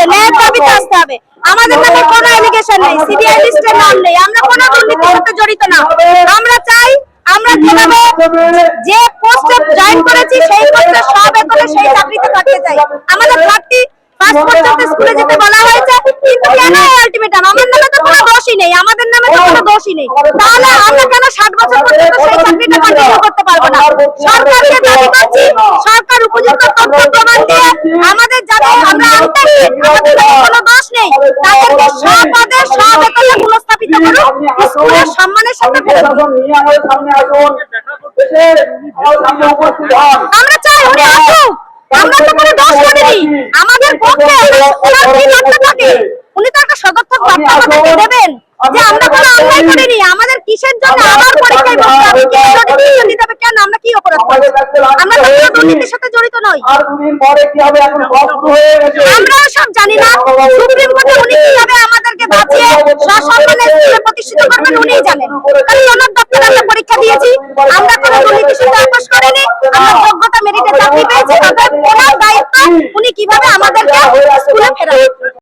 ন্যায়ের দাবিতে আসতে হবে। আমাদের নামে কোনো এলিগেশন নেই, সিবিআই লিস্টের নাম নেই, আমরা কোনো দুর্নীতির সাথে জড়িত না। আমরা চাই আমরা যেভাবে যে পোস্টে জয়েন করেছি সেই পোস্টে সব বেতনে সেই চাকরিতে থাকতে চাই। আমাদের 31 পর্যন্ত স্কুলে যেতে বলা হয়েছে, কিন্তু কেন এই আলটিমেটাম? আমার নামে তো কোনো দোষই নেই, আমাদের নামে তো কোনো দোষই নেই, তাহলে আমরা কেন 60 বছর পর্যন্ত সেই চাকরিটা কন্টিনিউ করতে পারবো না? সরকারকে দাবি করছি, সরকার উপযুক্ত তথ্য প্রমাণ দিয়ে আমাদের যাদের আমরা আনটেস্টেড, আমাদের কোনো দোষ নেই, তাদেরকে সপদে সবেতনে পুনঃস্থাপিত করুক, স্কুলের সম্মানের সাথে ফেরত দিন। আমরা চাই উনি আসুক, আমরা তো কোনো দোষ করিনি, আমাদের পক্ষে থাকে উনি তো একটা সদর্থক বার্তা আমাদেরকে দেবেন যে আমরা কোনো অন্যায় করিনি, আমাদের কিসের জন্য আবার পরীক্ষায় বসতে হবে, কে নোটিফিকেশন দিতে হবে, কেন আমরা কি অপরাধ করেছি? আমরা তো কোনো দুর্নীতির সাথে জড়িত নই। আমরা সব জানি না, সুপ্রিম কোর্টে উনি কিভাবে আমাদেরকে বাঁচিয়ে সসম্মানে স্কুলে প্রতিষ্ঠিত করবেন উনিই জানেন, কারণ ওনার দপ্তরে আমরা পরীক্ষা দিয়েছি, আমরা কোনো দুর্নীতির সাথে আপোষ করিনি, আমরা যোগ্যতা মেরিটে চাকরি পেয়েছি, তবে ওনার দায়িত্ব উনি কিভাবে আমাদেরকে স্কুলে ফেরাবেন।